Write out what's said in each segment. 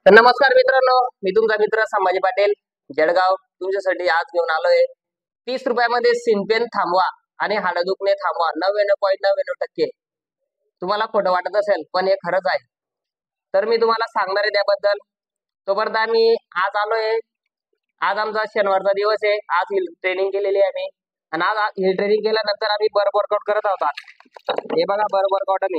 तर नमस्कार मित्रांनो, मी तुमचा मित्र संभाजी पाटील जळगाव तुमच्यासाठी आज घेऊन आलोय 30 रुपयामध्ये सिनपेन थांबवा आणि हाडं दुखणे थांबवा 99.99%. तुम्हाला खोटं वाटत असेल पण हे खरंच आहे. तर मी तुम्हाला सांगणार आहे त्याबद्दल. तोपर्यंत आम्ही आज आलोय. आज आमचा शनिवारचा दिवस आहे. आज हिल ट्रेनिंग केलेली आहे आम्ही आणि आज हिल ट्रेनिंग केल्यानंतर आम्ही बर्फ वर्कआउट करत आहोत. हे बघा बर्फ वर्कआउट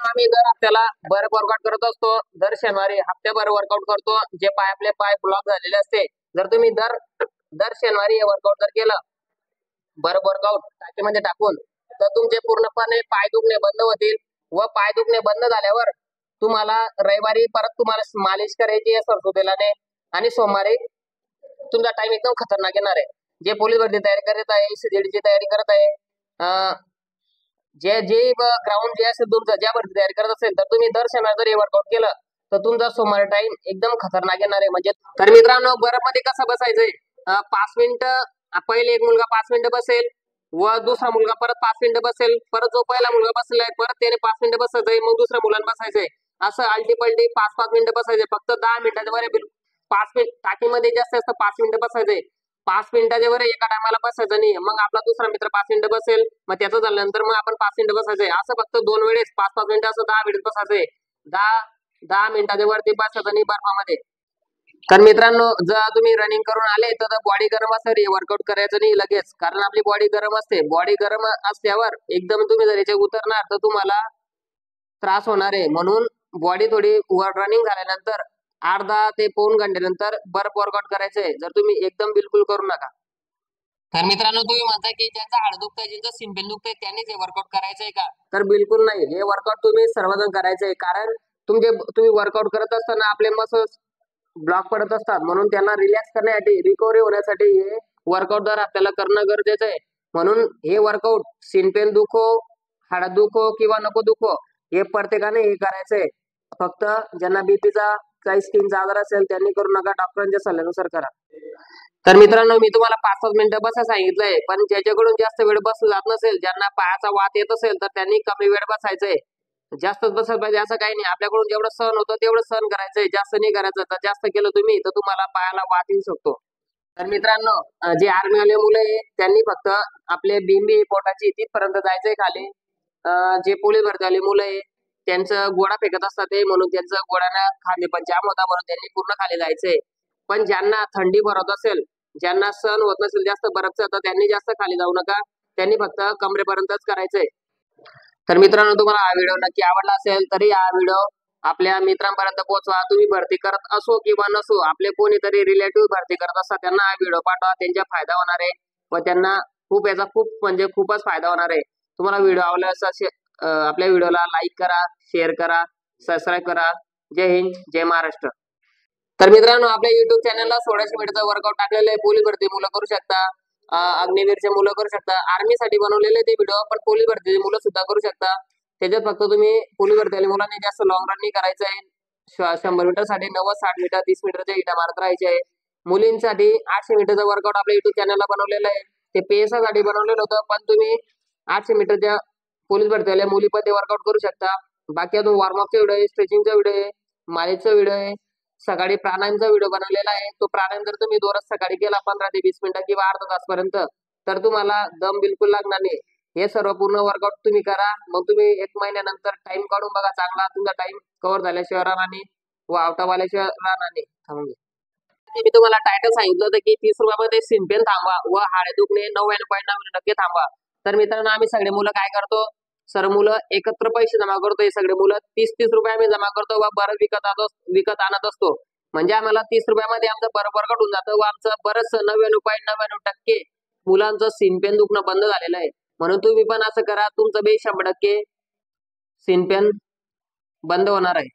आम्ही दर हप्त्याला बर्फ वर्कआउट करत असतो. दर शनिवारी हप्त्याभर वर्कआउट करतो. जे आपले पाय ब्लॉक झालेले असते, जर तुम्ही दर दर शनिवारी हे वर्कआउट जर केलं बर्फ वर्कआउट टाकीमध्ये टाकून, तर तुमचे पूर्णपणे पाय दुखणे बंद होतील व पाय दुखणे बंद झाल्यावर तुम्हाला रविवारी परत तुम्हाला मालिश करायची आहे सरसो तेलाने आणि सोमवारी तुमचा टाइम एकदम खतरनाक येणार आहे. जे पोलीस भरती तयारी करत आहे, सीजीडीची तयारी करत आहे, जे जे ग्राउंड जे असेल तुमचं ज्या भरती तयारी करत असेल, तर तुम्ही दर शनिवारी जर हे वर्कआउट केलं तर तुमचा सोमवारी टाइम एकदम खतरनाक येणार आहे. म्हणजे तर मित्रांनो, बर्फ मध्ये कसं बसायचंय, 5 मिनिटं पहिले एक मुलगा 5 मिनिटं बसेल व दुसरा मुलगा परत 5 मिनिटं बसेल, परत जो पहिला मुलगा बसलाय परत त्याने 5 मिनिटं बसायचंय, मग दुसऱ्या मुलांना बसायचंय. असं अल्टी पलटी 5-5 मिनिटं बसायचे. फक्त 10 मिनिटाच्या वर 5 मिनिट टाकीमध्ये जास्त जास्त 5 मिनिटं बसायचे. 5 मिनिटाच्या वर एका टायमाला बसायचं नाही. मग आपला दुसरा मित्र 5 मिनिटं बसेल, मग त्याचं झाल्यानंतर मग आपण 5 मिनिटं बसायचंय. असं फक्त 2 वेळेस 5-5 मिनिटं असं 10 मिनिट बसायचंय. 10 मिनिटाच्या वरती बसायचं नाही बर्फामध्ये. तर मित्रांनो, जर तुम्ही रनिंग करून आले तर बॉडी गरम असेल, हे वर्कआउट करायचं नाही लगेच, कारण आपली बॉडी गरम असते. बॉडी गरम असल्यावर एकदम तुम्ही जर याच्या उतरणार तर तुम्हाला त्रास होणार आहे. म्हणून बॉडी थोडी रनिंग झाल्यानंतर अर्धा ते पाऊण घंट्यानंतर बर्फ वर्कआउट करायचंय. जर तुम्ही एकदम बिलकुल करू नका. तर मित्रांनो, तुम्ही म्हणताय की ज्यांचा हाड दुखतंय, ज्यांचं सिंपल दुखतंय त्यांनीच हे वर्कआउट करायचंय का? तर बिलकुल नाही. हे वर्कआउट तुम्ही सर्वजण करायचंय, कारण तुम्ही वर्कआउट करत असताना आपले मसल्स ब्लॉक पडत असतात. म्हणून त्यांना रिलॅक्स करण्यासाठी, रिकव्हरी होण्यासाठी हे वर्कआउट दर आपल्याला करणं गरजेचं आहे. म्हणून हे वर्कआउट सिनपेन दुखो, हाड दुखो किंवा नको दुखो, हे प्रत्येकाने हे करायचंय. फक्त ज्यांना बीपीचा काही स्किनचा आजार असेल त्यांनी करू नका, डॉक्टरांच्या सल्ल्यानुसार करा. तर मित्रांनो, मी तुम्हाला 5-5 मिनिटं बसायला सांगितलंय, पण ज्याच्याकडून जास्त वेळ बसलं जात नसेल, ज्यांना पायाचा वात येत असेल, तर त्यांनी कमी वेळ बसायचंय. जास्तच बसायला पाहिजे असं काही नाही. आपल्याकडून जेवढं सहन होतं तेवढं सहन करायचंय, जास्त नाही करायचं. तर जास्त केलं तुम्ही तर तुम्हाला पायाला वात येऊ शकतो. तर मित्रांनो, जे आर्मीवाले मुलं आहे त्यांनी फक्त आपले बिंबी पोटाची तिथपर्यंत जायचंय खाली. जे पोलीस भरतीवाले मुलं आहे त्यांचं गोळा फेकत असतात ते, म्हणून त्यांचं गोळ्यानं खाली पण जाम होता, म्हणून त्यांनी पूर्ण खाली जायचंय. पण ज्यांना थंडी भरत असेल, ज्यांना सहन होत नसेल जास्त बर्फचं, तर त्यांनी जास्त खाली जाऊ नका. त्यांनी फक्त कमरेपर्यंतच करायचंय. तर मित्रांनो, तुम्हाला हा व्हिडिओ नक्की आवडला असेल तरी हा व्हिडिओ आपल्या मित्रांपर्यंत पोहोचवा. तुम्ही भरती करत असो किंवा नसो, आपले कोणीतरी रिलेटिव्ह भरती करत असतात, त्यांना हा व्हिडिओ पाठवा. त्यांचा फायदा होणार आहे व त्यांना याचा म्हणजे खूपच फायदा होणार आहे. तुम्हाला व्हिडिओ आवडला असेल आपल्या व्हिडिओला लाईक करा, शेअर करा, सबस्क्राईब करा. जय हिंद, जय महाराष्ट्र. तर मित्रांनो, आपल्या युट्यूब चॅनलला 1600 मीटरचा वर्कआउट टाकलेलं आहे. पोलीस भरती मुलं करू शकता, अग्निवीरचे मुलं करू शकता. आर्मीसाठी बनवलेले ते व्हिडिओ, पण पोलीस भरतीचे मुलं सुद्धा करू शकता. त्याच्यात फक्त तुम्ही पोलीस भरतीवाल्या मुलांनी जास्त लॉंग रन नाही करायचं आहे. 100 मीटर साठी 90-60 मीटर 30 मीटरच्या इटा मारत राहायचे आहे. मुलींसाठी 800 मीटरचा वर्कआउट आपल्या युट्यूब चॅनलला बनवलेलं आहे. ते PSI साठी बनवलेलं होतं, पण तुम्ही 800 मीटरच्या पोलीस भरतीवाल्या मुली पण ते वर्कआउट करू शकता. बाकी अजून वॉर्मअपचा व्हिडिओ आहे, स्ट्रेचिंगचा व्हिडिओ आहे, मालिशचा व्हिडिओ आहे, सकाळी प्राणायामचा व्हिडिओ बनवलेला आहे. तो प्राणायाम जर तुम्ही दररोज सकाळी केला 15 ते 20 मिनिटं किंवा अर्धा तासपर्यंत, तर तुम्हाला दम बिलकुल लागणार नाही. हे सर्व पूर्ण वर्कआउट तुम्ही करा. मग तुम्ही 1 महिन्यानंतर टाइम काढून बघा, चांगला तुमचा टाइम कव्हर झाल्याशिवाय राहणार नाही व आउट ऑफ आल्याशिवाय राहणार नाही. मी तुम्हाला टायटल सांगितलं होतं की 30 रुपयामध्ये सिनपेन थांबवा व हाडे दुखणे 99.99% थांबवा. तर मित्रांनो, आम्ही सगळे मुलं काय करतो, सर्व मुलं एकत्र पैसे जमा करतो. हे सगळे मुलं 30-30 रुपये आम्ही जमा करतो व बरं विकत आणत असतो. म्हणजे आम्हाला 30 रुपयामध्ये आमचं बरं वर्कआउट होऊन जातं व आमचं बरंच 99.99% मुलांचं सिनपेन दुखणं बंद झालेलं आहे. म्हणून तुम्ही पण असं करा, तुमचं 100% सिनपेन बंद होणार आहे.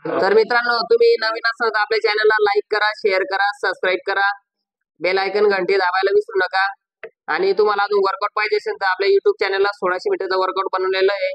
तर मित्रांनो, तुम्ही नवीन असाल तर आपल्या चॅनलला लाईक करा, शेअर करा, सबस्क्राईब करा, बेल आयकन घंटी दाबायला विसरू नका. आणि तुम्हाला अजून वर्कआउट पाहिजे असेल तर आपल्या युट्यूब चॅनलला 1600 मीटरचा वर्कआउट बनवलेलं आहे.